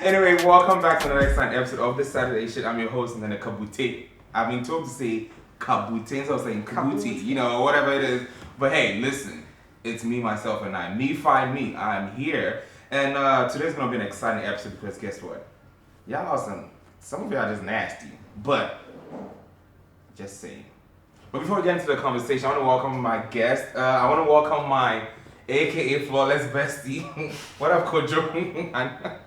Anyway, welcome back to the next episode of this Saturday Shit. I'm your host, Nene Kabutey. I've been told to say Kabutey, so I'm saying Kabutey, you know, whatever it is. But hey, listen, it's me, myself, and I. Me, find me. I'm here. And today's going to be an exciting episode because guess what? Y'all some of y'all are just nasty. But, just saying. But before we get into the conversation, I want to welcome my guest. I want to welcome my AKA flawless bestie. What up, Kojo?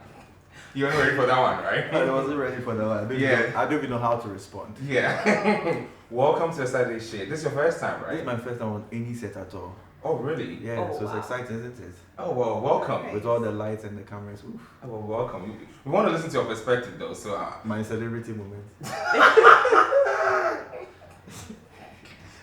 You weren't ready for that one, right? I wasn't ready for that one. I don't even know how to respond. Yeah. Welcome to the Saturday Shit. This is your first time, right? This is my first time on any set at all. Oh, really? Yeah, so it's exciting, isn't it? Oh, well, welcome. With all the lights and the cameras. Oof. Oh, well, welcome. We want to listen to your perspective, though, so... My celebrity moment.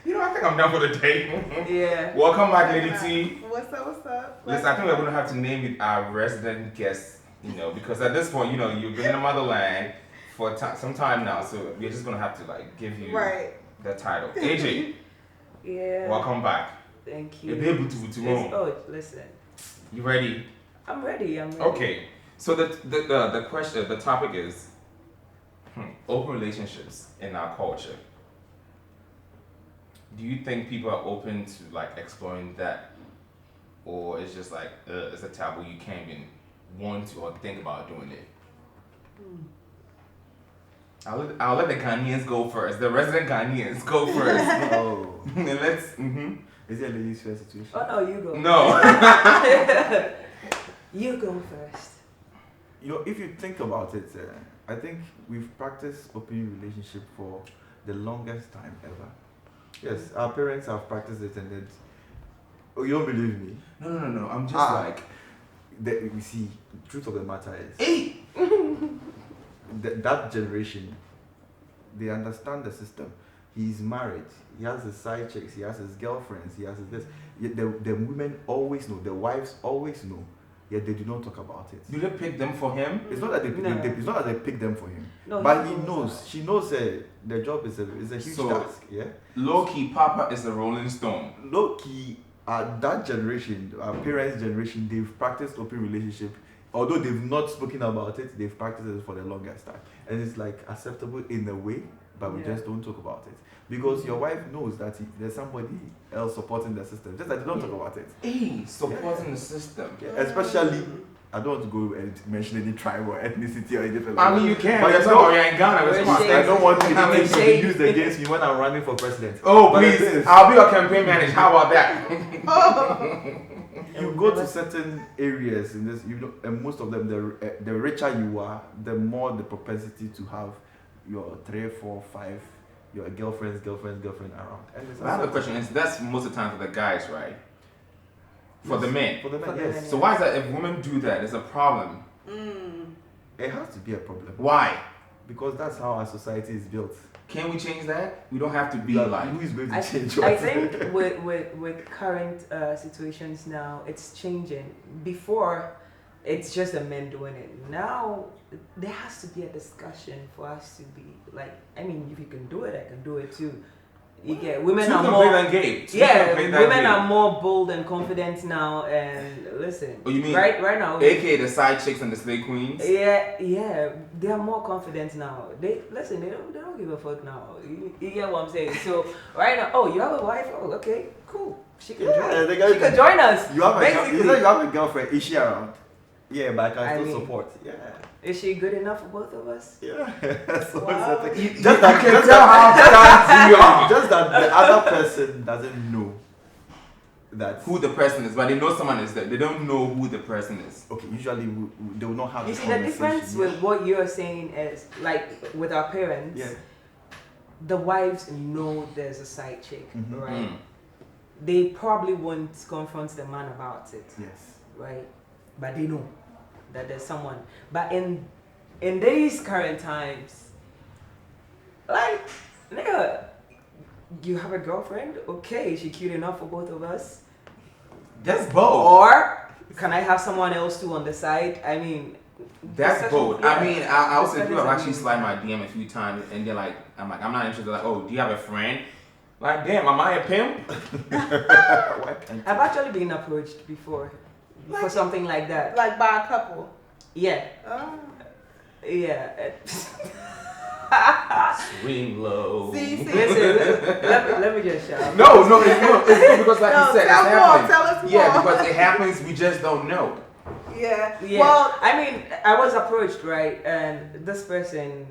You know, I think I'm done for the day. Yeah. Welcome back, Lady T. What's up? Listen, I think we're going to have to name it our resident guest. You know, because at this point, you know, you've been in the motherland for some time now, so we're just gonna have to like give you the title. AJ, yeah. Welcome back. Thank you. Oh, listen. You ready? I'm ready. Okay. So the question, the topic is open relationships in our culture. Do you think people are open to like exploring that, or it's just like it's a taboo you can't even want to or think about doing it? I'll let the Ghanaians go first. The resident Ghanaians go first. Oh. And let's. Is it a ladies' first situation? Oh no, you go. No. You go first. You know, if you think about it, I think we've practiced open relationship for the longest time ever. Yes, our parents have practiced it, and then. Oh, you don't believe me? No. I'm just like. We see, the truth of the matter is, hey! that generation, they understand the system. He's married, he has his side chicks, he has his girlfriends, he has his this. Yet the women always know, the wives always know, yet they do not talk about it. Do they pick them for him? It's not that it's not that they pick them for him, no, but he knows. She knows their job is a huge task. Yeah. Low key, Papa is a Rolling Stone. Low key. That generation, our parents' generation, they've practiced open relationship. Although they've not spoken about it, they've practiced it for the longest time. And it's like acceptable in a way, but we just don't talk about it. Because your wife knows that there's somebody else supporting the system. Just that they don't talk about it. Hey, supporting the system. Yeah. Especially, I don't want to go and mention any tribe or ethnicity or anything like that. I mean, you can. But you're in Ghana. I don't want anything to be used against me when I'm running for president. Oh, please. I'll be your campaign manager. How about that? You go to certain areas in this, and most of them, the richer you are, the more the propensity to have your 3, 4, 5, your girlfriends around. And I have a question. That's most of the time for the guys, right? For the men. For the men, yes. So why is that if women do that, it's a problem? It has to be a problem. Why? Because that's how our society is built. Can we change that? We don't have to be like... Who is going to change I think with current situations now, it's changing. Before, it's just the men doing it. Now, there has to be a discussion for us to be like, I mean, if you can do it, I can do it too. You get women are more women are more bold and confident now. And listen, oh, you mean right now, aka the side chicks and the slave queens? Yeah, they are more confident now. They don't give a fuck now. You get what I'm saying? So right now, oh, you have a wife? Oh, okay, cool. She can join. She can join us. You have a girlfriend. Is she around? Yeah, but I can still support. Yeah. Is she good enough for both of us? Yeah. Wow. Just that the other person doesn't know that who the person is, but they know someone is there. They don't know who the person is. Okay, usually they will not have. You see, the difference with what you're saying is like with our parents. Yeah. The wives know there's a side chick, right? They probably won't confront the man about it. Yes. Right, but they know that there's someone. But in these current times, like, nigga, you have a girlfriend? Okay, is she cute enough for both of us? That's bold. Or can I have someone else too on the side? I mean, that's bold. Yeah. I mean, I'll say people have actually slid my DM a few times, and they're like, I'm not interested. Like, oh, do you have a friend? Like, damn, am I a pimp? I've actually been approached before. for something like that. Like by a couple. Yeah. Oh. Yeah. Swing low. See. Listen, let me just shout. No, it's good because like you said, tell it's more, happening. tell us more. Yeah, because it happens, we just don't know. Yeah. Well, I mean, I was approached, right, and this person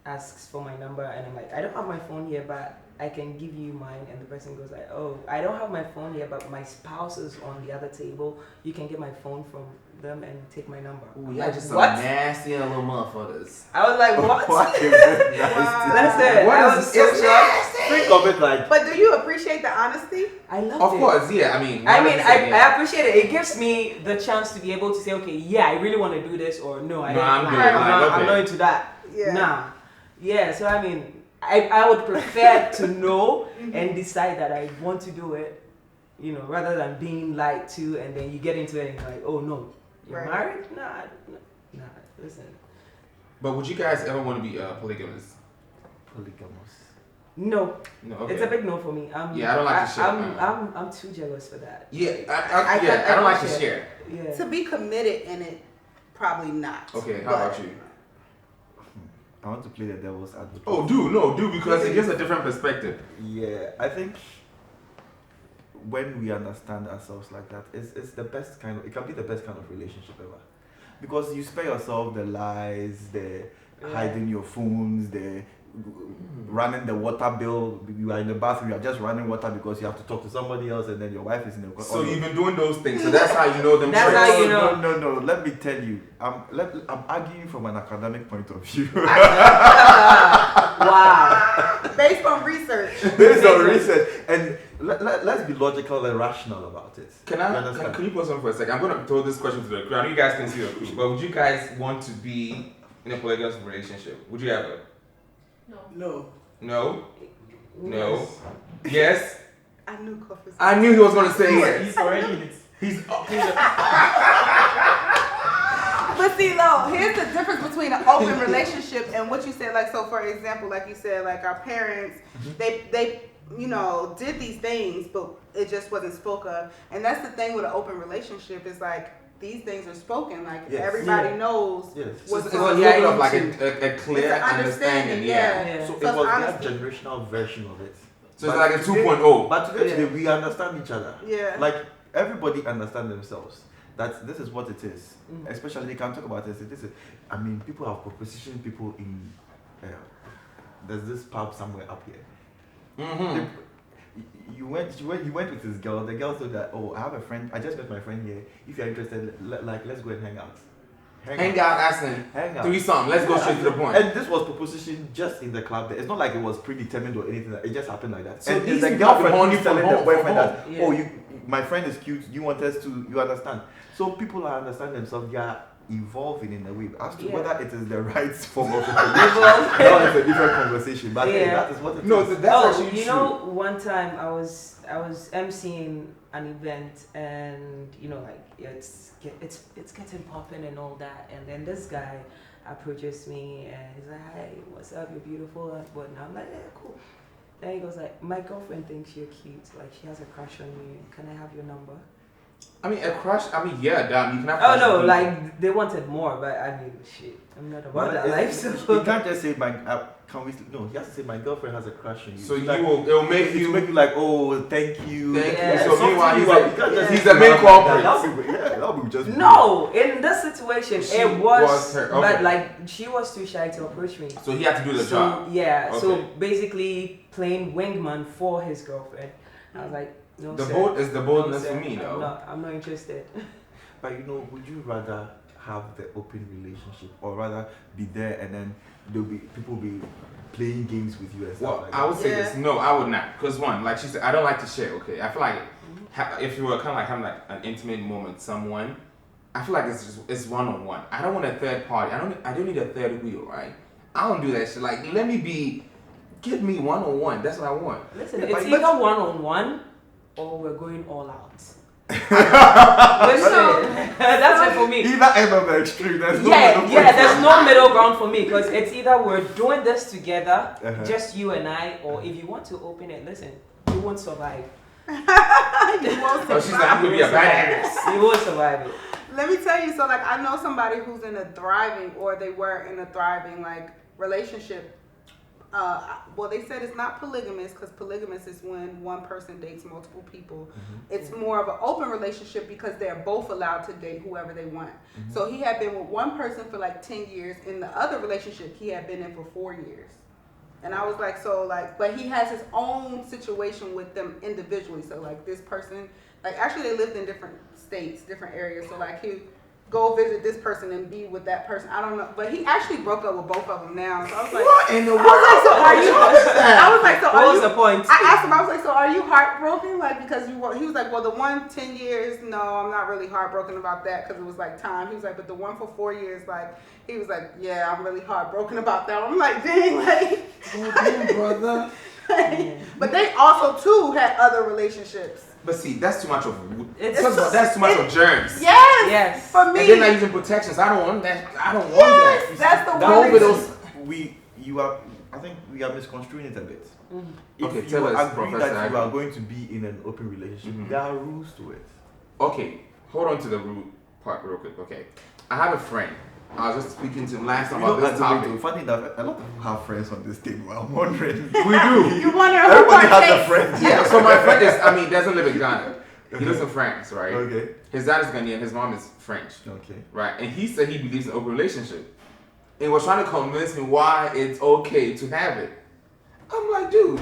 asks for my number, and I'm like, I don't have my phone here, but I can give you mine. And the person goes like, oh, I don't have my phone here, but my spouse is on the other table. You can get my phone from them and take my number. Ooh, I'm yeah, like, just some what? nasty little motherfuckers. I was like, what? What is it? Listen, What I is was it? so It's shocked. Think of it like But do you appreciate the honesty? I love Of it. course, yeah. I mean, I appreciate it. It gives me the chance to be able to say, okay, yeah, I really want to do this, or no, I No, don't. I'm good. I'm not into that. Yeah. Nah. Yeah. So I mean, I would prefer to know and decide that I want to do it, you know, rather than being lied to and then you get into it and you're like, oh no, you're Right. married? Nah. Listen. But would you guys ever want to be polygamous? polygamous. No. No. Okay. It's a big no for me. Yeah, I don't like to share. I'm too jealous for that. Yeah, I I don't like to share. share. Yeah. To be committed in it, probably not. Okay, how But about you? I want to play the devil's advocate. Oh, do because it gives a different perspective. Yeah, I think when we understand ourselves like that, it's the best kind of, it can be the best kind of relationship ever. Because you spare yourself the lies, the hiding your phones, the running the water bill. You are in the bathroom, you are just running water because you have to talk to somebody else, and then your wife is in the So you've been doing those things, so that's how you know them. That's tricks. how you know. No. Let me tell you. I'm arguing from an academic point of view. Wow. based on research. Based on research, and let's be logical and rational about it. Can you pause on for a second? I'm going to throw this question to the crew. I know you guys can see the crew, but would you guys want to be in a polygamous relationship? Would you ever? No. No? No? Yes? I knew Kofi. I knew he was going to say yes. He's already in it. But see, though, here's the difference between an open relationship and what you said. Like, so for example, like you said, like our parents, they you know, did these things, but it just wasn't spoke of. And that's the thing with an open relationship is like these things are spoken. Like everybody knows It's what's a going little bit on. of like a clear It's an understanding. Yeah. Yeah. So So it it's was honesty. that generational version of it. So it's like a 2.0. But today we understand each other. Yeah. Like everybody understand themselves. That this is what it is. Especially they can talk about this. This is, I mean, people have propositioned people in. There's this pub somewhere up here. Mm-hmm. You went with this girl. The girl said that, oh, I have a friend. I just met my friend here. If you're interested, let's go and hang out. Hang out, Aston. Hang out. Threesome. Let's go straight to the point. And this was proposition just in the club. It's not like it was predetermined or anything. It just happened like that. So and these the people have been girlfriend horny who's telling from the home, boyfriend from that, home. oh, my friend is cute. You want us to, you understand. So people are understanding themselves. They are evolving in a way. As to whether it is the right form of information, that is a different conversation. But hey, that is what it is. That's actually you true. know, one time I was emceeing an event, and you know, like it's getting popping and all that, and then this guy approaches me and he's like, "Hi, what's up? You're beautiful." And whatnot. I'm like, "Yeah, cool." Then he goes like, "My girlfriend thinks you're cute. Like she has a crush on you. Can I have your number?" I mean, a crush. I mean, yeah, damn. You can have. Oh crush on no, people. like they wanted more, but I mean, shit, I'm not about that life. So You can't just say can we? No, he has to say my girlfriend has a crush on you. So like, it will make you. make you like, oh, thank you. Thank Yeah. you. So Something meanwhile, he's like- like, you can't just he's say the main that. culprit. That would be just no, in this situation, She it was was her- but okay. like she was too shy to approach me. So he had to do the So job. yeah, so Okay. basically playing wingman for his girlfriend. I was like, no, The sir. bold is the No, boldness sir. for me, though. I'm not interested. But you know, would you rather have the open relationship or rather be there and then there'll be people be playing games with you and stuff Well, like I would say Yeah. this. No, I would not. Because one, like she said, I don't like to share. Okay, I feel like if you were kind of like having like an intimate moment with someone, I feel like it's one on one. I don't want a third party. I don't need a third wheel, right? I don't do that shit. Like give me one on one. That's what I want. Listen, Yeah, it's but- either one on one or we're going all out. Listen, that's it for me. Either end of the extreme. There's no Yeah, middle yeah, point. there's no middle ground for me because it's either we're doing this together, Uh-huh. just you and I, or if you want to open it, listen, you won't survive. You won't Oh, she's like, I'm gonna be a badass. You will survive it. Let me tell you, so like I know somebody who's in a thriving, or they were in a thriving like relationship. Well, they said it's not polygamous, because polygamous is when one person dates multiple people. It's more of an open relationship because they're both allowed to date whoever they want. So he had been with one person for like 10 years. In the other relationship, he had been in for 4 years. And I was like, so like, but he has his own situation with them individually. So like this person, like actually they lived in different states, different areas. So like he go visit this person and be with that person. I don't know, but he actually broke up with both of them now. So I was like, What in the world? I was like, so What are was you? the point? I asked him, I was like, so are you heartbroken? Like, because you were, he was like, well, the one 10 years, no, I'm not really heartbroken about that because it was like time. He was like, but the one for 4 years, like, he was like, yeah, I'm really heartbroken about that. I'm like, dang, like, Oh, damn, brother. but they also too had other relationships. But see, that's too much of It's too much of germs. Yes. Yes. For me. And they're not using protections. I don't want that. I don't want Yes, that. that's the That one is, reason. I think we are misconstruing it a bit. If Okay, you tell us, agree Professor that you Agnew. are going to be in an open relationship, there are rules to it. Okay, hold on to the root part real quick. Okay, I have a friend. I was just speaking to him last time about this topic. Funny enough, a lot of people have friends on this table. I'm wondering. We do. You wonder who Everybody has a partakes. friend. Yeah, so my friend is, I mean, doesn't live in Ghana. He lives in France, right? Okay. His dad is Ghanaian, his mom is French. Okay. Right? And he said he believes in open relationship. And was trying to convince me why it's okay to have it. I'm like, dude.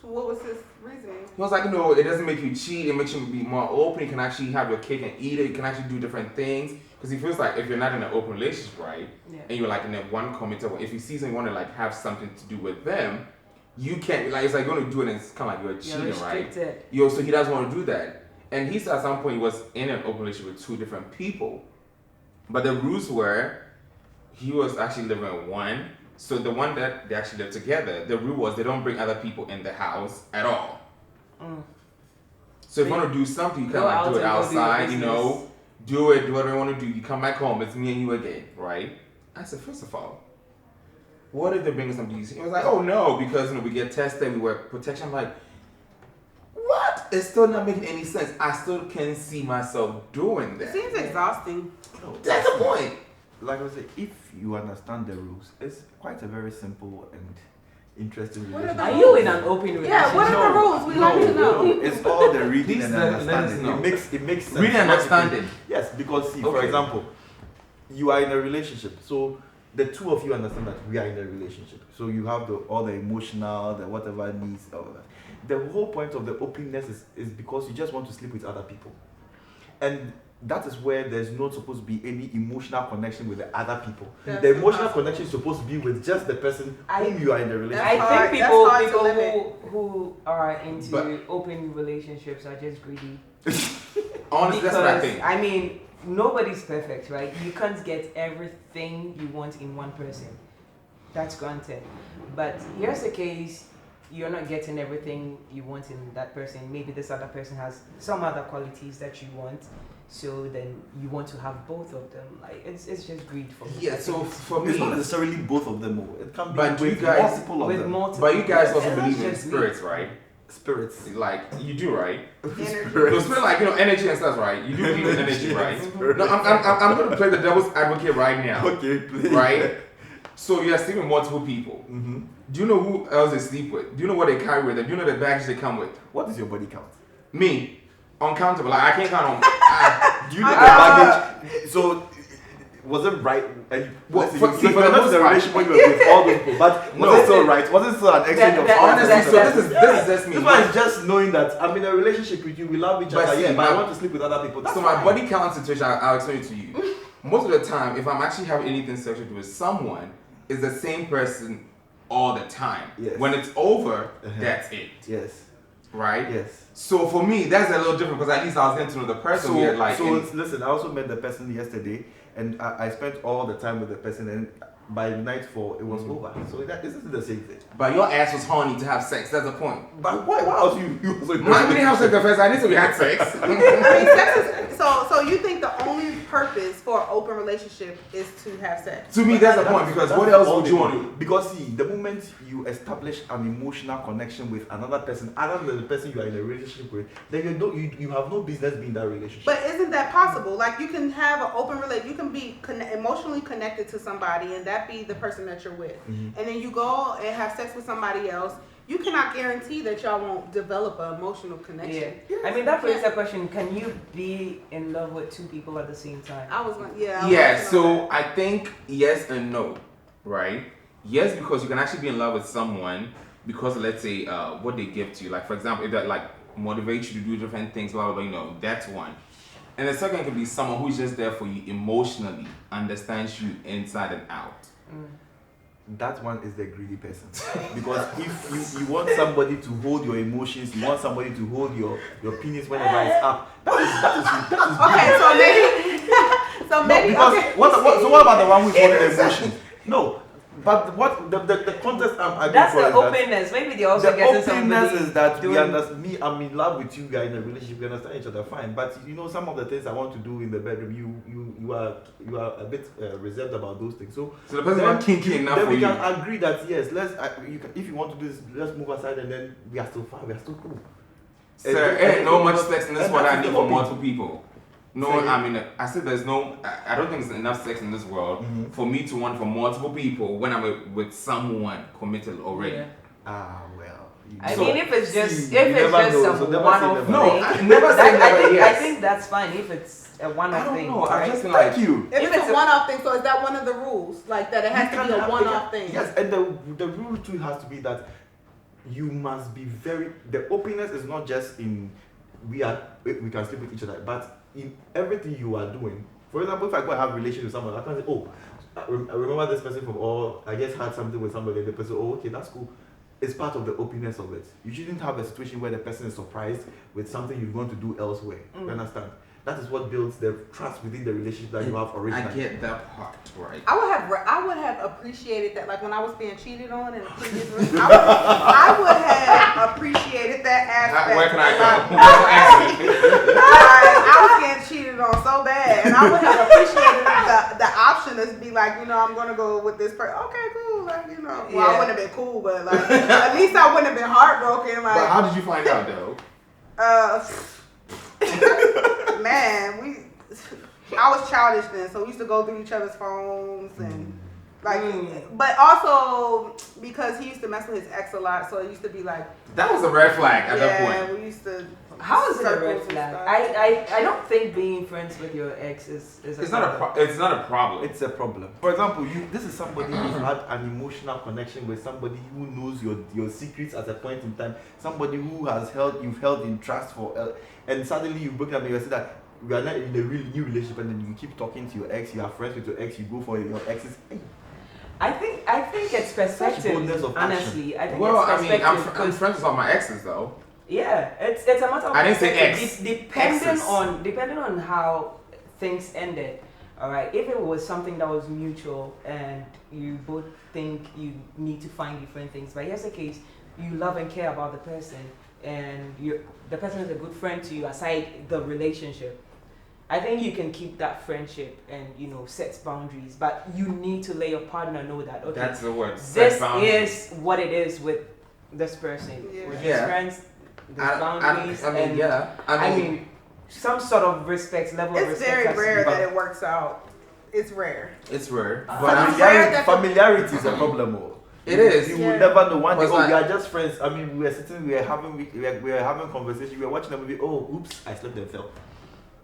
So what was his reasoning? He was like, you know, it doesn't make you cheat. It makes you be more open. You can actually have your cake and eat it. You can actually do different things. Because he feels like if you're not in an open relationship, right? Yeah. And you're like in a one committed, if you see someone you want to like have something to do with them, you can't, like, it's like going to do it and it's kind of like you're cheating, right? So he doesn't want to do that. And he said at some point he was in an open relationship with 2 different people. But the rules were, he was actually living with one. So the one that they actually live together, the rule was they don't bring other people in the house at all. So if you want to do something, you can like do it outside, you know, do whatever you want to do. You come back home, it's me and you again, right? I said, first of all, what if they bring somebody? He was like, oh no, because you know we get tested, we wear protection. I'm like, what? It's still not making any sense. I still can't see myself doing that. It seems exhausting. That's the point. Like I said, if you understand the rules, it's quite a very simple and interesting What are relationship. Are you in an open relationship? Yeah, what are the rules? We'd like to know. It's all the reading Please and let us understanding. know. It makes sense. Reading and understanding. Yes, because see, for Okay. example, you are in a relationship, so the two of you understand that we are in a relationship. So you have all the emotional, the whatever needs, all of that. The whole point of the openness is because you just want to sleep with other people, and that is where there's not supposed to be any emotional connection with the other people. That's the emotional impossible. connection is supposed to be with just the person whom you are in a relationship. I hard- think that's hard to people limit. who are into But- open relationships are just greedy. Honestly, that's what I think. I mean, nobody's perfect, right? You can't get everything you want in one person. That's granted. But here's the case, you're not getting everything you want in that person. Maybe this other person has some other qualities that you want. So then you want to have both of them. Like it's just greed for me. Yeah, so for me, It's not necessarily both of them. It can be But you with guys- multiple of with them. multiple. but you guys also Yeah, that's believe in just spirits, right? Spirits. Like you do, right? Energy. No, spirit, like you know, energy and stuff, right? You do believe in energy, right? No, I'm going to play the devil's advocate right now, Okay, please. right? So you are sleeping with multiple people. Mm-hmm. Do you know who else they sleep with? Do you know what they carry with them? Do you know the baggage they come with? What is your body count? Me, uncountable. Like I can't count on. Do you know the baggage? So, was it right? Well, Listen, for- you- see, you for were the not most in a part- relationship when you were with all those people, but was No. it still right? Was it still an exchange of Honestly, so That- this is just me. This one is just knowing that I'm in a relationship with you, we love each But other, see, yeah, but I my- want to sleep with other people. That's So my fine. body count situation, I'll explain it to you. Most of the time, if I'm actually having anything sexual with someone, it's the same person all the time. Yes. When it's over, that's it, Yes, right? yes. So for me, that's a little different because at least I was getting to know the person. So, we had like, listen, I also met the person yesterday, and I spent all the time with the person, and by nightfall it was over. So this is the same thing. But your ass was horny to have sex. That's the point. But why else you so Man, we didn't have sex the first time. I need to be had sex. I mean, sex is, so you think the only purpose for an open relationship is to have sex? To me, that's the point. Because what else would you want to do? Because see, the moment you establish an emotional connection with another person, other than the person you are in a relationship with, then you have no business being in that relationship. But isn't that possible? Like you can have an open relationship, you can be emotionally connected to somebody, and that be the person that you're with, and then you go and have sex with somebody else. You cannot guarantee that y'all won't develop an emotional connection. Yeah. Yes. I mean, that brings the question, can you be in love with two people at the same time? So I think yes and no, right? Yes, because you can actually be in love with someone because, let's say, what they give to you. Like, for example, if that, like, motivates you to do different things, blah, blah, blah, that's one. And the second could be someone who's just there for you emotionally, understands you inside and out. That one is the greedy person. Because if you want somebody to hold your emotions, you want somebody to hold your penis whenever it's up. That is so maybe what about the one who's holding the emotions? No. But what the context I'm arguing that's for the is openness. that Maybe they also the get openness is that I'm in love with you guys in a relationship. We understand each other fine. But you know, some of the things I want to do in the bedroom, you are a bit reserved about those things. So the person is kinky enough then for we you. can agree that yes, if you want to do this, let's move aside, and then we are still fine. We are still cool. Sir, ain't no much sex in this world I need for multiple people. No, I mean, I said there's no. I don't think there's enough sex in this world for me to want for multiple people when I'm with someone committed already. Yeah. Well. I mean, if it's just some one-off thing. No, I never say never. I think that's fine if it's a one-off thing. No, right? I just feel like you. If it's a one-off thing, so is that one of the rules? Like that it has to be a one-off thing? Yes, and the rule too has to be that you must be the openness is not just in we can sleep with each other, but in everything you are doing. For example, if I go and have a relationship with someone, I can say, oh, I remember this person from I just had something with somebody, and the person, oh, okay, that's cool. It's part of the openness of it. You shouldn't have a situation where the person is surprised with something you're going to do elsewhere. You understand? That is what builds the trust within the relationship that you have originally. I get that part, right? I would have appreciated that, like when I was being cheated on in the previous relationship, I would have appreciated that aspect. Where can I go? I was getting cheated on so bad, and I would have appreciated the option to be like, I'm gonna go with this person. Okay, cool. Like, well, I wouldn't have been cool, but like at least I wouldn't have been heartbroken. Like, but how did you find out though? Man, I was childish then, so we used to go through each other's phones and but also because he used to mess with his ex a lot, so it used to be like that was a red flag at that point. Yeah, we used to. How is it a red flag? I don't think being friends with your ex is it's not a problem. It's a problem. For example, this is somebody who's had an emotional connection with somebody who knows your secrets at a point in time. Somebody who you've held in trust for, and suddenly you break up and you say that we are not in a really new relationship, and then you keep talking to your ex. You are friends with your ex. You go for your ex's. I think it's perspective. Honestly, I think it's perspective. I'm friends with all my exes though. Yeah, it's a matter of. I didn't say ex. Depending on how things ended. All right, if it was something that was mutual and you both think you need to find different things, but here's the case: you love and care about the person, and the person is a good friend to you aside the relationship. I think you can keep that friendship and set boundaries, but you need to let your partner know that that's the word. This is what it is with this person. With his friends, there's boundaries. I mean, some sort of respect level. It's very rare that it works out. It's rare. It's rare. But familiarity is a problem. It is. You will never know. One day, we are just friends. I mean, we were sitting, we were having conversation. We were watching a movie. Oh, oops, I slipped and fell.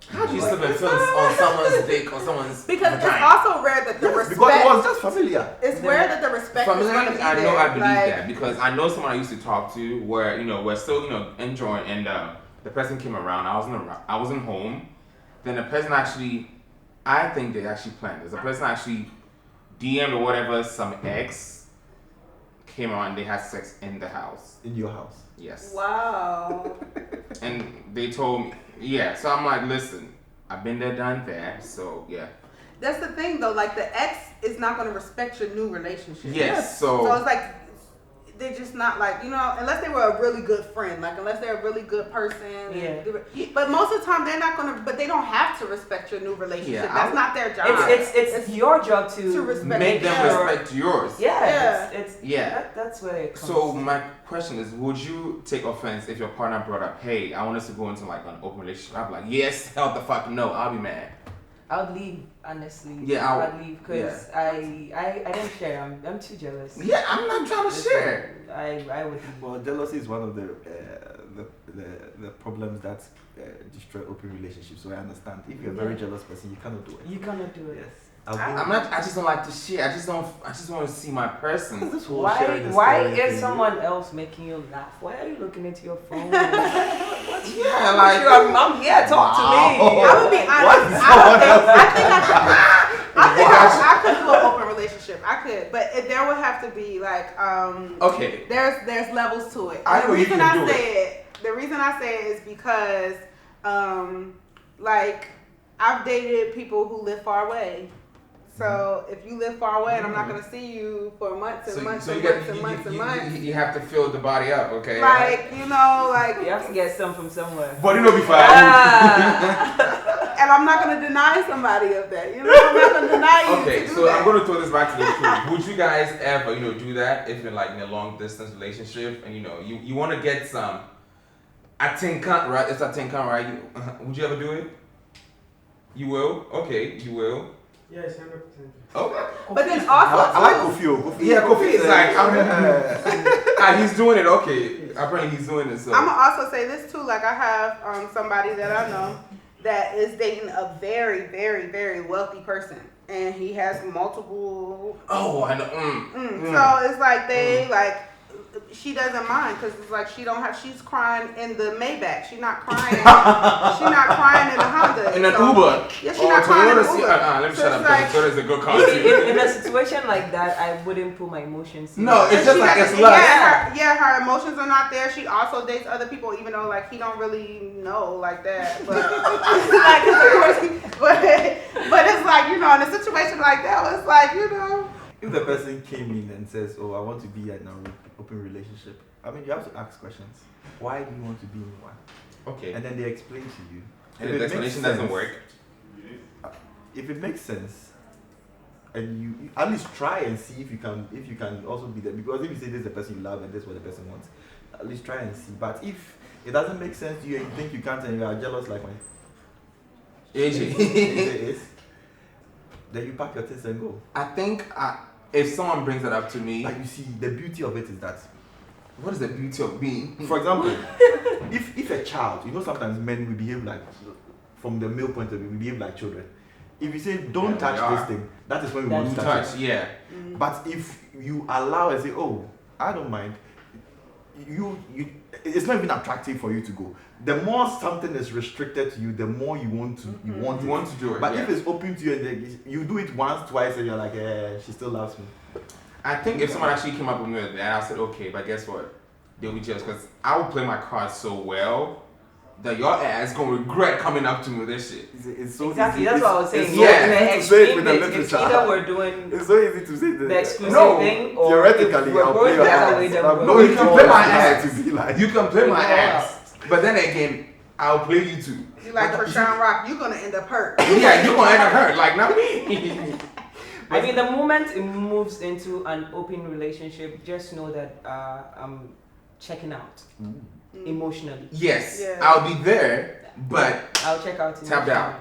How do you slip and feel on someone's dick or someone's because it's also rare that the respect. Because it was just familiar. It's rare that the respect. Familiarity, is I know, there. I believe that because I know someone I used to talk to where we're still enjoying, and the person came around. I wasn't home. Then the person actually, I think they actually planned this. The person actually DM'd or whatever some ex came around. They had sex in the house. In your house. Yes. Wow. And they told me, so I'm like, listen, I've been there, done that, so yeah. that's the thing though. Like the ex is not going to respect your new relationship. Yes. So it's like they're just not like, you know, unless they were a really good friend, like unless they're a really good person. Yeah. But most of the time they're not gonna. But they don't have to respect your new relationship. Yeah, That's not their job. It's your job to respect make them respect yours. Yeah. Yeah. That's where it comes. So my question is, would you take offense if your partner brought up, hey, I want us to go into like an open relationship? I'd be like, yes, hell the fuck no. I'll be mad. I would leave, honestly. Yeah, I'd leave because I didn't share. I'm too jealous. Yeah, I'm not trying to share. I would. Well, jealousy is one of the problems that destroy open relationships. So I understand. If you're a very jealous person, you cannot do it. You cannot do it. Yes. I'm not. I just don't like to share. I just want to see my person. Why is someone else making you laugh? Why are you looking into your phone? I'm here. Talk to me. I'm gonna be honest. I could do an open relationship. I could, but there would have to be like okay. There's levels to it. I know you can do it. The reason I say it is because like I've dated people who live far away. So if you live far away and I'm not gonna see you for months and months and months, you have to fill the body up, okay? Like you know, like you have to get some from somewhere. But it'll be fine. And I'm not gonna deny somebody of that. You know, I'm not gonna deny you. Okay, to do so that. I'm gonna throw this back to the crew. Would you guys ever, do that if you're like in a long distance relationship and you want to get some attenkan, right? It's attenkan, right? Would you ever do it? You will? Okay, you will. Yes, 100%. Okay. But then also, I like Kofi. Yeah, Kofi is like, he's doing it. Okay, apparently he's doing it. So I'm gonna also say this too. Like I have somebody that I know that is dating a very, very, very wealthy person, and he has multiple. Oh, I know. So it's like they like. She doesn't mind because it's like she's crying in the Maybach. She's not crying. She's not crying in the Honda. In an Uber. Yeah, she's not crying in the Uber. Let me shut up. Toyota is a good car too. In a situation like that, I wouldn't put my emotions in. No, it's just like it's love. Her emotions are not there. She also dates other people, even though like he don't really know like that. But but it's like in a situation like that, it's like If the person came in and says, "Oh, I want to be in an open relationship," I mean, you have to ask questions. Why do you want to be in one? Okay. And then they explain to you. And if the explanation doesn't work, if it makes sense, and you at least try and see if you can also be there. Because if you say this is the person you love and this is what the person wants, at least try and see. But if it doesn't make sense to you and you think you can't and you are jealous like my AJ is, then you pack your things and go. I think if someone brings that up to me, like you see, the beauty of it is that. What is the beauty of being? For example, if a child, sometimes men will behave like, from the male point of view, we behave like children. If you say don't touch this thing, that is when we want to touch it. Yeah. But if you allow and say, oh, I don't mind, it's not even attractive for you to go. The more something is restricted to you, the more you want to do it. But if it's open to you and you do it once, twice, and you're like, she still loves me. I think if someone actually came up with me with that, I said, okay, but guess what? They'll be jealous because I will play my cards so well that your ass gonna regret coming up to me with this shit. It's so exactly, easy. that's what I was saying. It's so easy to say it with the if literature. either we're doing it's so easy to say the exclusive thing, or theoretically, we're I'll going play your the other ass. way, then No, you can play my ass. To be like, You can play my ass. But then again, I'll play you too. You like Krishan Rock, you're gonna end up hurt. Yeah, you're gonna end up hurt. Like, not me. I mean, the moment it moves into an open relationship, just know that I'm checking out emotionally. Yes, Yeah. I'll be there, but I'll check out. tapped out.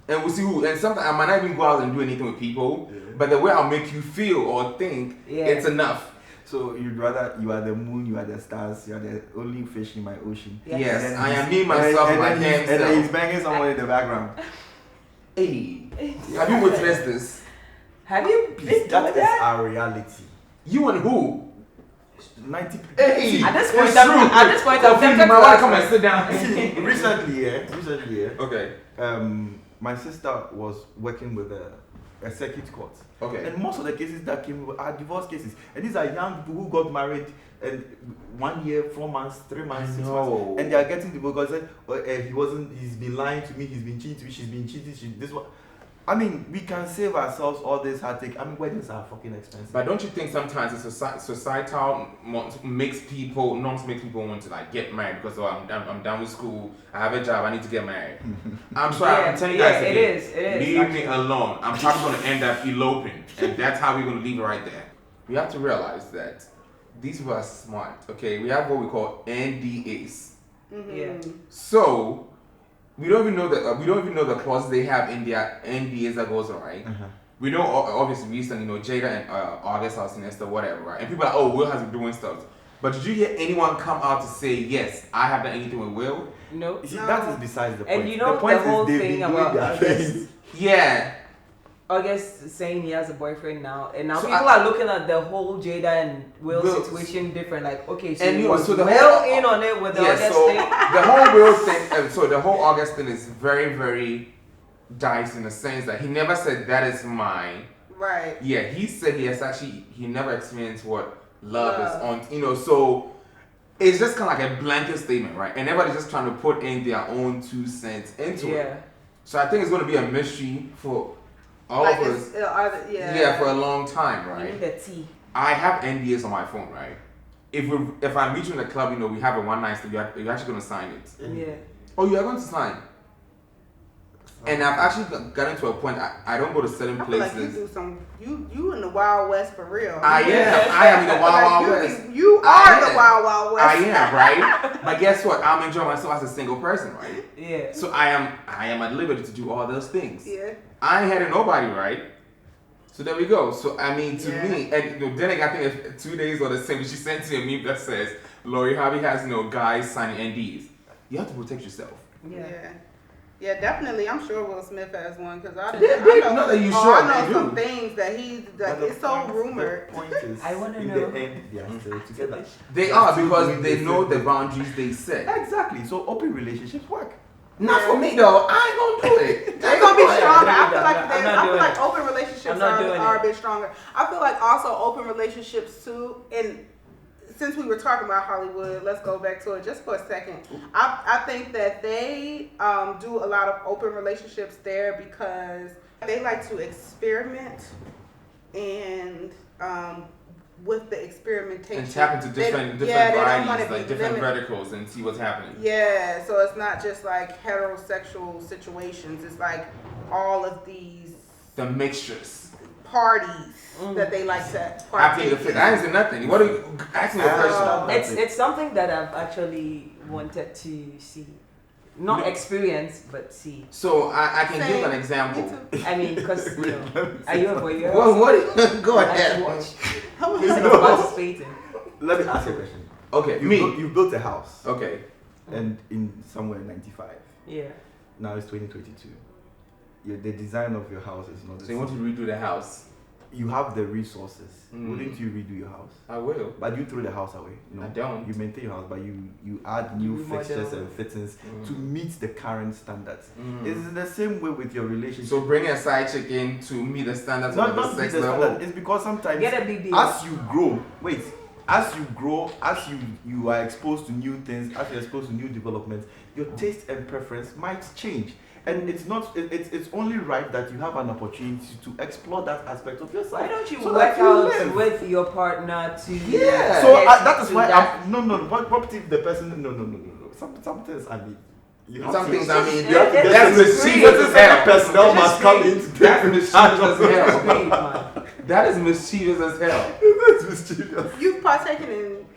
And we'll see who. And sometimes I might not even go out and do anything with people, but the way I'll make you feel or think, it's enough. so you'd rather you are the moon, you are the stars, you are the only fish in my ocean. Yes, I am me, myself, and my then damn and then self. he's banging someone in the background. Hey, have you witnessed this? Have you been doing That is that? our reality. You and who? 90. Hey, At this it's point, true. I'm tempted You to might want to ask come and her. sit down. recently, Okay. my sister was working with a circuit court. Okay. And most of the cases that came are divorce cases. And these are young people who got married and 1 year, 4 months, 3 months, 6 months. And they are getting divorced because he's been lying to me, he's been cheating to me, she's been cheating, this one. I mean, we can save ourselves all this heartache. I mean, weddings are fucking expensive. But don't you think sometimes the societal norms makes people want to like get married because I'm done with school, I have a job, I need to get married. I'm sorry, I'm telling you guys again. It is. Leave me alone. I'm probably going to end up eloping, and that's how we're going to leave it right there. We have to realize that these people are smart. Okay, we have what we call NDAs. Mm-hmm. Yeah. So we don't even know the clauses they have in their NDAs that goes on, right? Uh-huh. We know obviously recently, Jada and August House and Esther, whatever, right? And people are like, oh, Will has been doing stuff. But did you hear anyone come out to say, yes, I have done anything with Will? No. You see, that is besides the point. And you know the point the whole is they've thing been doing about their August. thing. Yeah. August saying he has a boyfriend now, and now So people are looking at the whole Jada and Will situation different. Like, okay, so And he was so the well whole- in on it with the Yeah, August so thing. the whole Will thing, so the whole August thing is very, very dicey in the sense that he never said that is mine. Right. Yeah, he said he never experienced what love is on, so it's just kind of like a blanket statement, right? And everybody's just trying to put in their own 2 cents into it. So I think it's going to be a mystery for all Like of us. yeah. For a long time, You right? need the tea. I have NDAs on my phone, right? If I meet you in the club, we have a one night stand, you're actually going to sign it. Yeah. Oh, you are going to sign? And I've actually gotten to a point, I don't go to certain I feel places. like you do some. You in the Wild West for real. I am in the Wild West. You are the Wild West. I am, right? But guess what? I'm enjoying myself as a single person, right? Yeah. So I am at liberty to do all those things. Yeah. I ain't had nobody, right? So there we go. So I mean, to Yeah. me, and then I think if 2 days or the same, she sent me a meme that says, "Lori Harvey has guys signing NDs. You have to protect yourself." Yeah, definitely. I'm sure Will Smith has one because I Not that you sure, I know they some do. things that he's like. It's so rumored. The point is, I wanna in know. the end, they are still together. They They're are still because doing they the know same the thing. boundaries they set. Exactly. So open relationships work. Not for me though. I ain't gonna do it. They're gonna be stronger. I feel I'm like not I feel doing like it. open relationships I'm not doing are it. a bit stronger. I feel like also open relationships too. And since we were talking about Hollywood, let's go back to it just for a second. I think that they do a lot of open relationships there because they like to experiment and with the experimentation And tap into different they don't wanna varieties, be like different limited. verticals, and see what's happening. Yeah, so it's not just like heterosexual situations. It's like all of these The mixtures. parties that they like to I partake think the fit. in. I ain't said nothing. What do you ask me a question? It's something that I've actually wanted to see. Not experience, but see. So I can Same. give an Me example. too. I mean, because, are you a voyeur? Well, what? Go I like to ahead. watch. How was Instead it? of participating. Let me ask you a question. Okay, You me. you built a house, Okay. and in somewhere in '95. Yeah. Now it's 2022. The design of your house is not the So you want to same. redo the house? You have the resources. Mm. Wouldn't you redo your house? I will. But you throw the house away. No, I don't. You maintain your house, but you add new Remodel. fixtures and fittings to meet the current standards. Mm. It's the same way with your relationship. So bringing a side chick in to meet the standards not of the not sex the level. standard. It's because sometimes Get a big deal. as you grow, as you are exposed to new things, as you're exposed to new developments, your taste and preference might change. And it's only right that you have an opportunity to explore that aspect of yourself. Why don't you so work that you out live. with your partner to Yeah. So get that is to why that- what if the person no. Some things I mean. You have Some to- things, I mean, you have to that's get to mischievous as hell. Personnel It's must come free. in to take That's mischievous as hell. Great, man. That is mischievous as hell. That's mischievous. You've partaken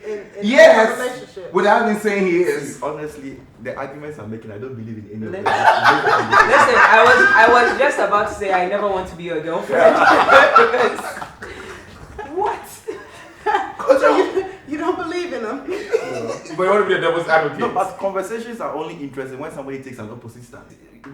in Yes. a relationship. Without me saying he is. Honestly, the arguments I'm making, I don't believe in any of them. Listen, I was just about to say I never want to be your girlfriend. Because what? So you don't believe in them. But you want to be a devil's advocate. No, but conversations are only interesting when somebody takes an opposite stand.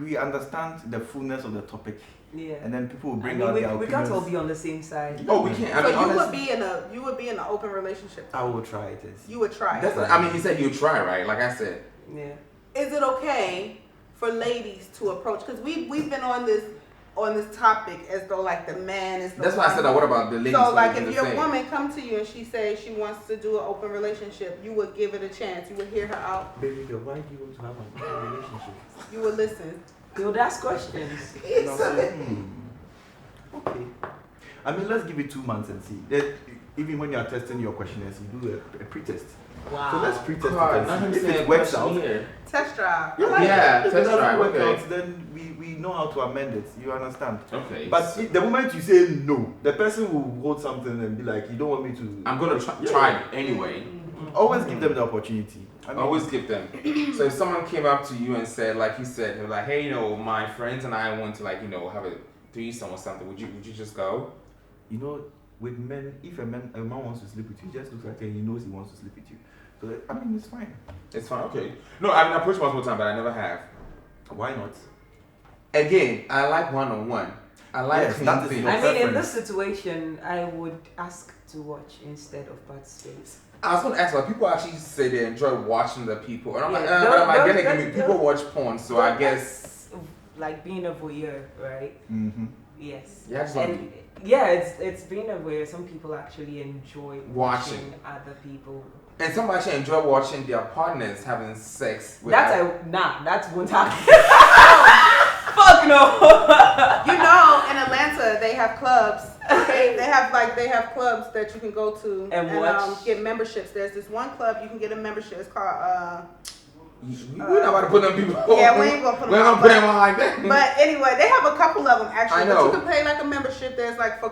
We understand the fullness of the topic, Yeah. and then people will bring I mean, out their we can't all opinions. be on the same side. Oh, we can't. I So mean, you would honestly, be in an open relationship. I will try it. Yes. You would try. that's not, I mean, he said he'll try, right? Like I said. Yeah. Is it okay for ladies to approach? Because we've been on this topic as though like the man is the That's why I said that. What about the ladies? So like doing if the your same? woman come to you and she says she wants to do an open relationship, you would give it a chance. You would hear her out. Baby girl, why do you want to have an open relationship? You would listen. They would ask questions. Okay. I mean, let's give it 2 months and see. That even when you are testing your questionnaires, you do a pre-test. Wow. So let's pre-test God, it and see. If it works out, Test drive. if it test doesn't drive. work Okay. out, then we know how to amend it. You understand? Okay. But the moment you say no, the person will hold something and be like, "You don't want me to." I'm gonna try it anyway. Always give them the opportunity. I mean, Always give them. So if someone came up to you and said, like you said, they're like, "Hey, my friends and I want to have a threesome or something," would you just go? You know, with men, if a man wants to sleep with you, he just looks like he knows he wants to sleep with you. So I mean, it's fine. It's fine. Okay. No, I've been approached multiple times, but I never have. Why not? Again, I like one-on-one. I like Yes, clean that is things. your I mean, in preference. this situation, I would ask to watch instead of participate. I was going to ask, like, people actually say they enjoy watching the people, and I'm like, Yeah, but I'm like, those- then again, those- people watch porn, so I guess. Like being a voyeur, right? Mm-hmm. Yes. Yeah, I just And yeah, it's being a voyeur. Some people actually enjoy Watching. other people. And some actually enjoy watching their partners having sex with. That's one time. Fuck no. You know, in Atlanta they have clubs. They have clubs that you can go to And watch. get memberships. There's this one club you can get a membership. It's called We're not about to put them people. yeah, we ain't gonna put them We're on, gonna put them on like that. But anyway, they have a couple of them actually. I know. But you can pay like a membership. There's like for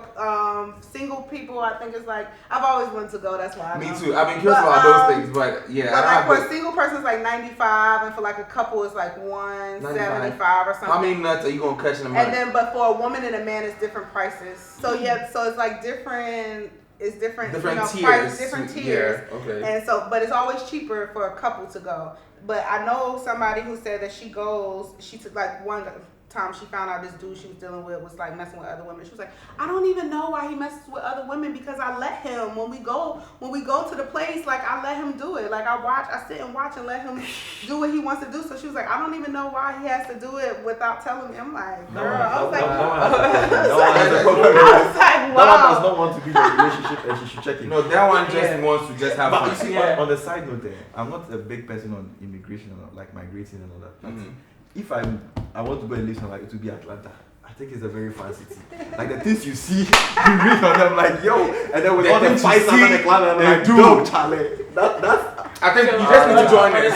single people. I think it's like I've always wanted to go. That's why. I Me know. too. I've been curious But, about those things, but yeah, But I like don't for have a single person, it's like 95, and for like a couple, it's like 175 or something. How many nuts are you gonna catch in a month? And then, but for a woman and a man, it's different prices. So yeah, so it's like different. It's different. Different tiers. tiers. Different tiers. Yeah, okay. And so, but it's always cheaper for a couple to go. But I know somebody who said that she took like one time she found out this dude she was dealing with was like messing with other women. She was like, I don't even know why he messes with other women because I let him when we go to the place, like I let him do it. Like I sit and watch and let him do what he wants to do. So she was like, I don't even know why he has to do it without telling me. I'm like, girl, I was like, No one has a problem. I was like, No one does wow. not want to be in a relationship and she should check it. No, that one just wants to just have But you fun. see, Yeah. on the side note there, I'm not a big person on immigration and like migrating and all that. But Mhm. if I want to go and live somewhere, it would be Atlanta. I think it's a very fun city. Like the things you see, you read on them like, yo, and then with The all the things you fights see, under the club, and they I'm like, do. dude, Charlie. That's I think you just need to join us.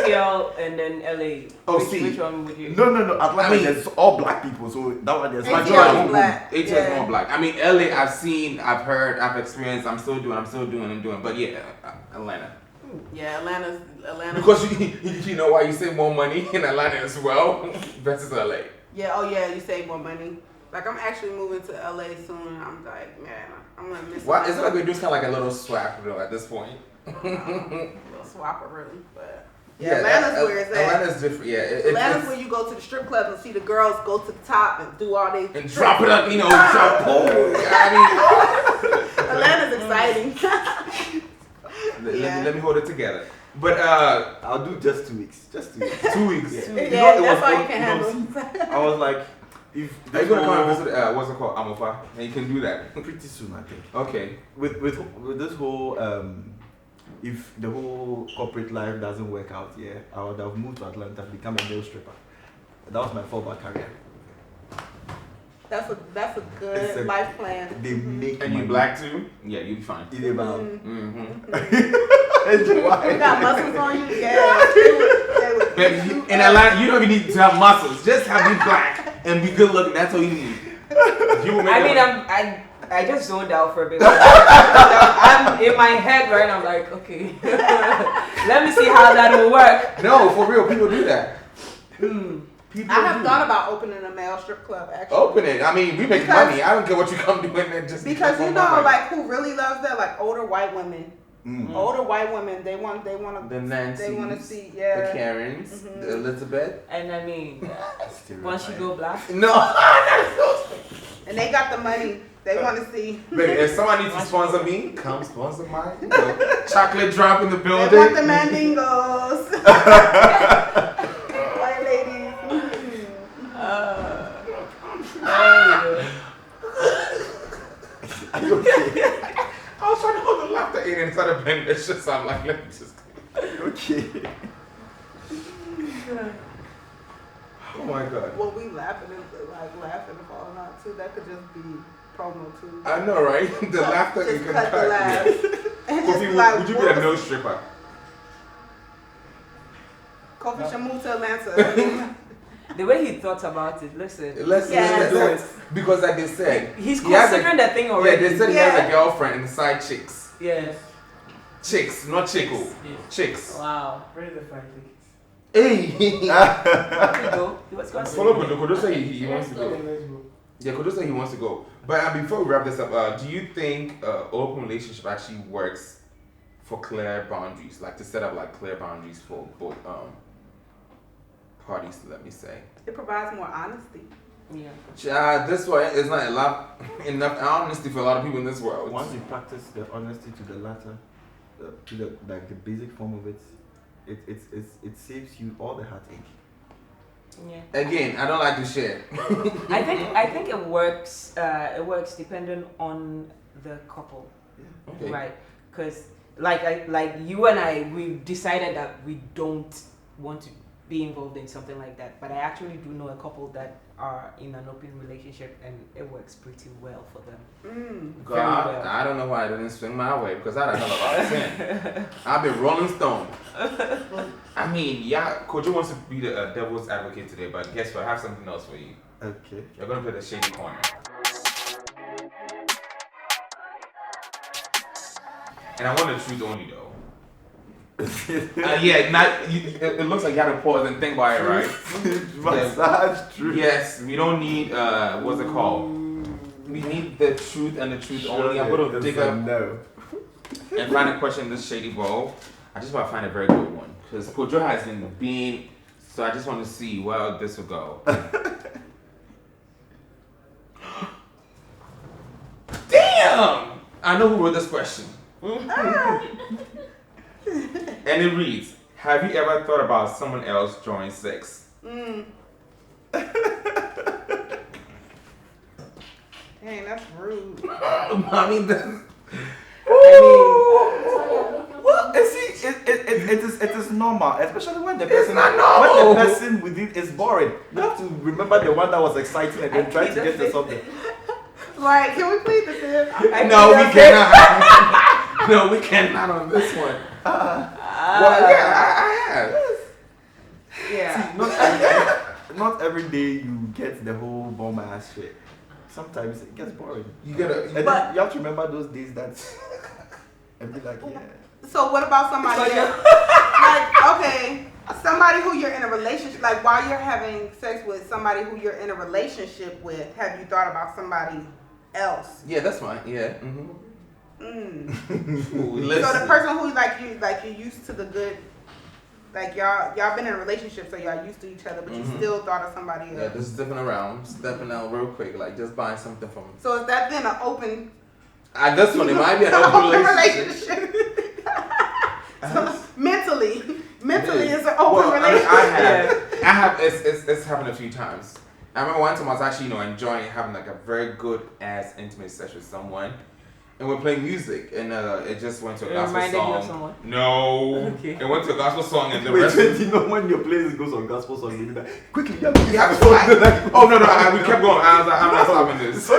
ATL and then LA. Oh, which, see. which one would you? no. Atlanta, I mean- there's all black people, so that one there's ATL is Majority black. ATL is Yeah. more black. I mean, LA, I've seen, I've heard, I've experienced. I'm still doing. But yeah, Atlanta. Yeah, Atlanta. Because you know why you save more money in Atlanta as well versus LA. Yeah, oh yeah, you save more money. Like I'm actually moving to LA soon. And I'm like, man, I'm gonna miss. Why is it like we're doing kind of like a little swap though at this point? little swapper really, but Yeah, Atlanta's where it's at. Atlanta's different. Yeah, Atlanta's it's, where you go to the strip clubs and see the girls go to the top and do all they and drop it up, drop pool. Atlanta's exciting. Let me hold it together. But I'll do just 2 weeks. Just 2 weeks. 2 weeks. Yeah. Are Yeah, that's all you can handle. I was like, if you this gonna come whole- and visit? What's it called, Amofa? And you can do that. pretty soon, I think. Okay. With this whole if the whole corporate life doesn't work out here, I would have moved to Atlanta and become a male stripper. That was my fallback career. That's a It's good a- life plan. They make And you money. black too? Yeah, you'll be fine. It about Mm-hmm. You got muscles on you? Yeah. They would Baby, eat you in up. Atlanta, you don't even need to have muscles. Just have be black and be good looking. That's all you need. You will make I mean, it. I just zoned out for a bit. I'm in my head right now. I'm like, okay, let me see how that will work. No, for real, people do that. People I have do. thought about opening a male strip club actually. Open it. I mean, we make Because- money. I don't care what you come doing there. Just Because you for know, money. like who really loves that? Like older white women. Mm. Older white women, they want the they want to Nancys, see, the yeah. Karens, Mhm. the Elizabeth. And I mean, once you go black, No, And they got the money. They want to see. baby. If someone needs to sponsor me, come sponsor mine. Chocolate drop in the They want the building. mandingos. White ladies. Are you okay? I was trying to hold the laughter in inside of Ben. It's just I'm like, let me just. Okay. Oh my God. Well, we laughing and falling out too. That could just be promo too. I know, right? The laughter just can cut the laugh. And Kofi, just like, would you be a nose stripper? Kofi should move to Atlanta. The way he thought about it, listen. Let's because like they said, he's considering the thing already. Yeah, they said he has a girlfriend and side chicks. Yes. Chicks, not chickle. Yes. Chicks. Wow. Where is the fight tickets? Hey. Follow Kodo say he wants to go. Let's go. Yeah, Kodo say he wants to go. But before we wrap this up, do you think open relationship actually works for clear boundaries, like to set up like clear boundaries for both parties? Let me say. It provides more honesty. Yeah. This way is not enough honesty for a lot of people in this world. Once you practice the honesty to the latter, to the like the basic form of it, it saves you all the heartache. Yeah. Again, I don't like to share. I think it works. It works depending on the couple, Okay. right? Because like you and I, we decided that we don't want to be involved in something like that. But I actually do know a couple that are in an open relationship, and it works pretty well for them. God, well. I don't know why I didn't swing my way because I'd have about 10. I've been Rolling Stone. I mean, yeah, Kojo wants to be the devil's advocate today, but guess what? I have something else for you. Okay. You're going to play the shady corner. And I want the truth only, though. It looks like you had to pause and think about it, right? Massage truth. Yes, we don't need, what's it called? We need the truth and the truth only. I'm going to dig up and find a question in this shady bowl. I just want to find a very good one. Because Kojo has been, so I just want to see where this will go. Damn! I know who wrote this question. And it reads, have you ever thought about someone else during sex? Dang, that's rude. I mean, Well, see, it is normal, especially when the person not normal. when the person within is boring. You have to remember the one that was exciting and then try to get to something. Like, can we plead the fifth? No, we cannot. No, we cannot on this one. Well, yeah, I have. Yeah. Not every day you get the whole bomb ass shit. Sometimes it gets boring. You gotta. And then you have to remember those days that and be like, yeah. So what about somebody like, okay, somebody who you're in a relationship, like while you're having sex with somebody who you're in a relationship with, have you thought about somebody else? Yeah, that's fine. Yeah. Ooh, So the person who you're used to the good, like y'all been in a relationship, so y'all used to each other, but you still thought of somebody else. Yeah, this is dipping around, stepping out real quick, like just buying something from. So is that then an open? This one, it might be an open relationship. So mentally it's an open relationship. I have. It's happened a few times. I remember one time I was actually, enjoying having like a very good ass intimate session with someone, and we're playing music, and it just went to a gospel reminded song. you of someone? No, Okay. it went to a gospel song, and the Wait, rest. you know when your playlist goes on gospel song, you do that quickly. You have to stop. Oh no, we kept going. I was like, I'm not stopping this.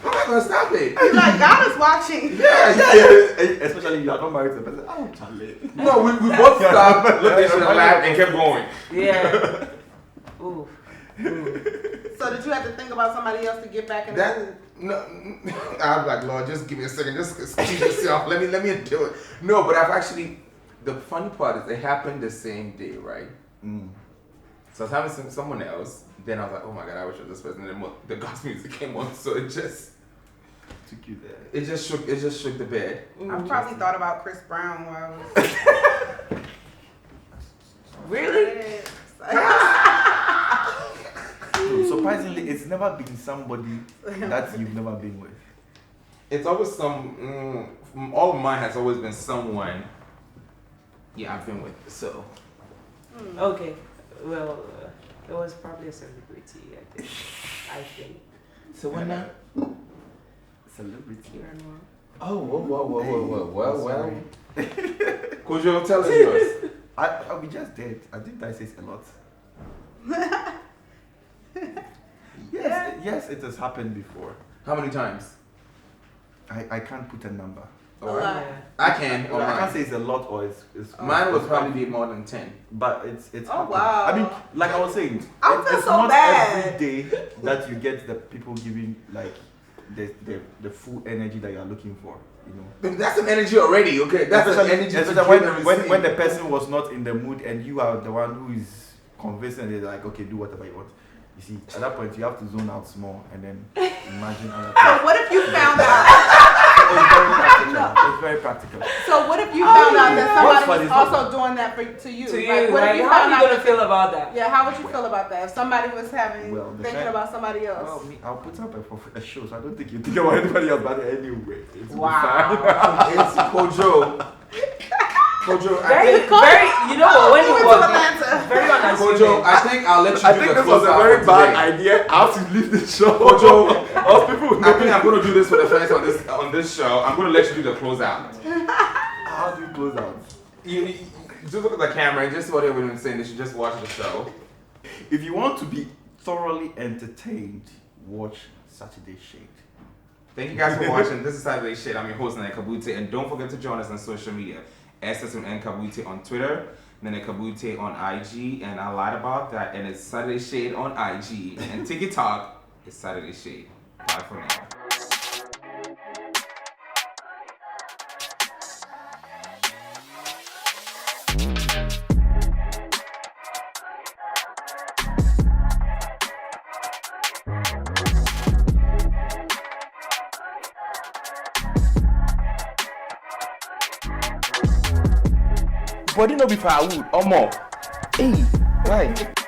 I'm not gonna stop it. You're like, God is watching. Yeah. Especially you are not married to the person. Oh, Charlie. No, we both stopped, looked at each other, laughed, and kept going. Yeah. Ooh. So did you have to think about somebody else to get back in the That mood? no, I'm like, Lord, just give me a second, just excuse yourself. Let me do it. No, but I've actually. The funny part is it happened the same day, right? So I was having someone else. Then I was like, oh my God, I wish it was this person. And then the gospel music came on, so it just Took you there. it just shook the bed. I probably thought about Chris Brown while I was. Really? Surprisingly, it's never been somebody that you've never been with. It's always all of mine has always been someone. Yeah, I've been with. So Okay. Well, it was probably a celebrity. I think. so when now? Celebrity. Oh, whoa. Well. Sorry. Kojo, tell us yours. We just did. I think I say a lot. Yes, it has happened before. How many times? I can't put a number. Alright. I can. I can't say it's a lot or it's mine would probably be more than 10. But it's Oh, happened. wow. I mean, like I was saying, I feel it's so not bad. every day that you get the people giving like the full energy that you are looking for. You know, That's an energy already. Okay, that's an energy. When the person was not in the mood and you are the one who is convincing, they're like, okay, do whatever you want. You see, at that point you have to zone out small and then imagine other people. So what if you found out? It's very practical. So what if you found out that somebody was funny? also doing that to you? To Like, you, what if like, you how found are you out gonna feel about that? Yeah, how would you feel about that if somebody was thinking fact- about somebody else? Well, me, I'll put up a show, so I don't think you think about anybody else, but anyway, it's Wow. It's Kojo. Kojo, Very, you know what, when We you went to walk Atlanta. in, very unassuming. Kojo, I think I'll let you I do think the this was a closeout very for bad today. idea. I have to leave the show. Kojo, I think I'm going to do this for the fans on this show. I'm going to let you do the closeout. How do you close out? You just look at the camera and just what everyone's saying. They should just watch the show. If you want to be thoroughly entertained, watch Saturday Shade. Thank you guys for watching. This is Saturday Shade. I'm your host, Nene Kabutey. And don't forget to join us on social media. TMN Kabutey on Twitter, Nene Kabutey on IG. And I lied about that. And it's Saturday Shade on IG. And TikTok is Saturday Shade. Bye for now. Body no be firewood or more. Hey, right.